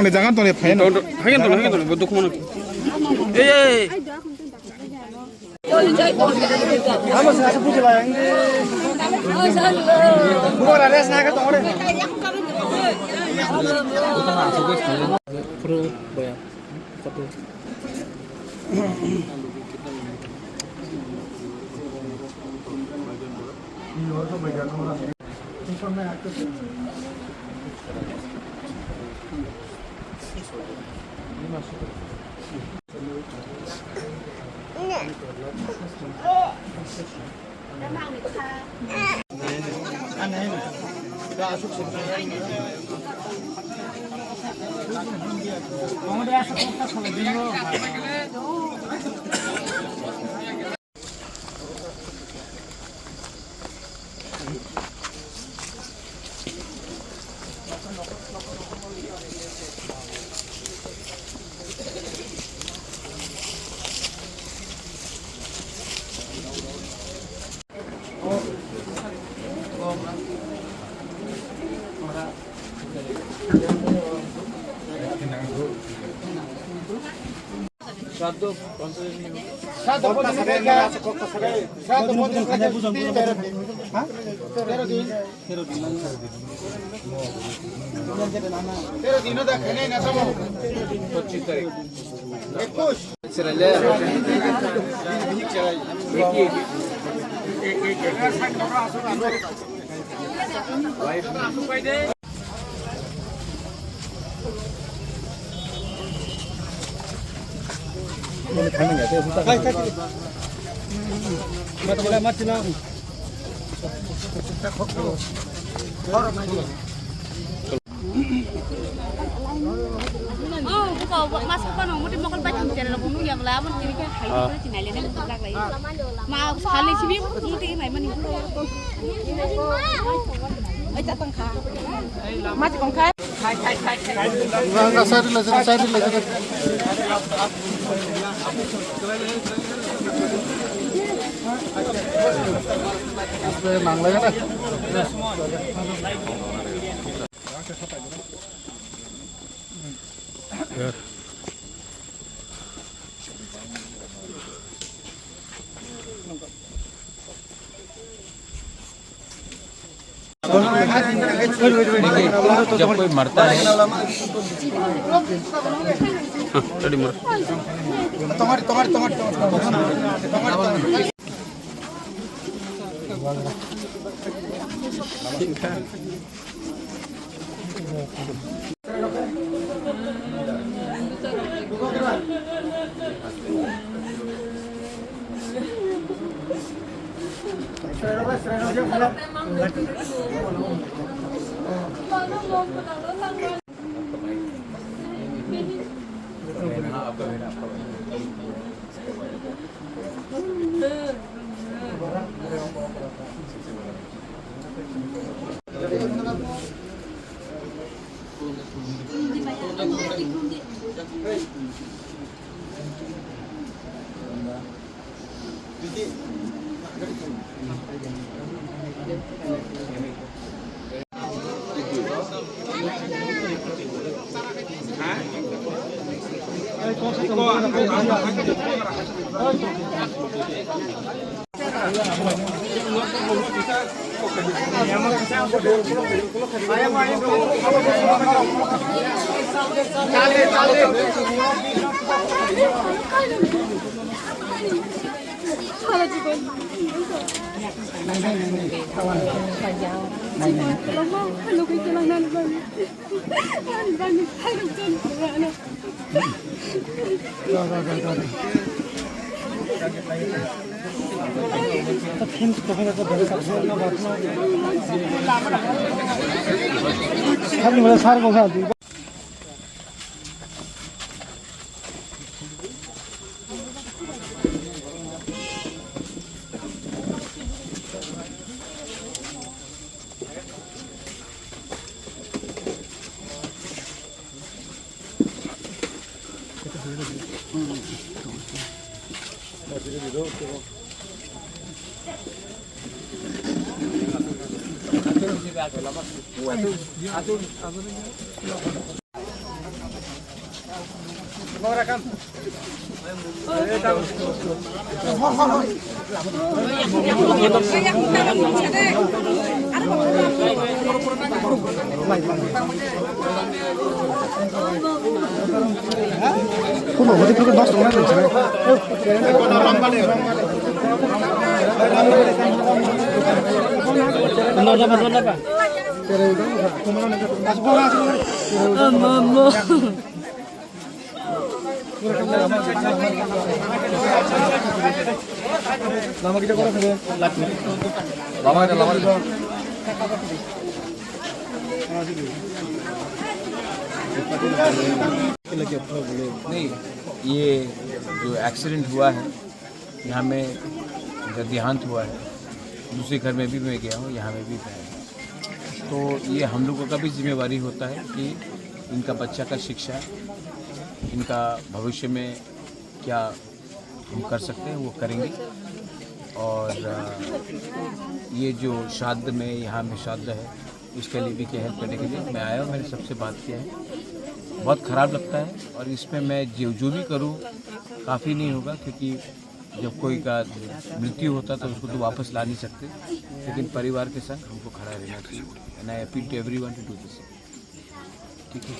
jangan tong fain tong bodo kumono eh kamu sengaja puji lah yang bukan ada sengaja tong ore pro bayar foto ini orang bagian orang informe aktif ini masuk aneh dah masuk kamu dah sekolah kalau bingung Satu mati lah. Oh, buka masuk kan, mau dimakan bacang cari lah, bunuh yang lawan jadi kan hari itu cina lainnya bukan lagi. Mau sekali sih biar bunuh ini mana nih? Jatang kah? Mati kong kah? Enggak saya dulu. Mang lagi kan? जब कोई मरता है नहीं, ये जो accident हुआ है यहाँ में जब देहांत हुआ है, दूसरे घर में भी मैं गया हूँ, यहाँ में भी गया हूँ। तो ये हम लोगों का भी जिम्मेवारी होता है कि इनका बच्चा का शिक्षा, इनका भविष्य में क्या हम कर सकते हैं वो करेंगे। और ये जो श्राद्ध में यहाँ में श्राद्ध है उसके लिए भी क्या हेल्प करने के लिए मैं आया हूँ। मैंने सबसे बात किया है, बहुत ख़राब लगता है और इसमें मैं जो भी करूँ काफ़ी नहीं होगा, क्योंकि जब कोई का मृत्यु होता तो उसको तो वापस ला नहीं सकते, लेकिन परिवार के संग हमको खड़ा रहना चाहिए। And I appeal to everyone to do this. ठीक है।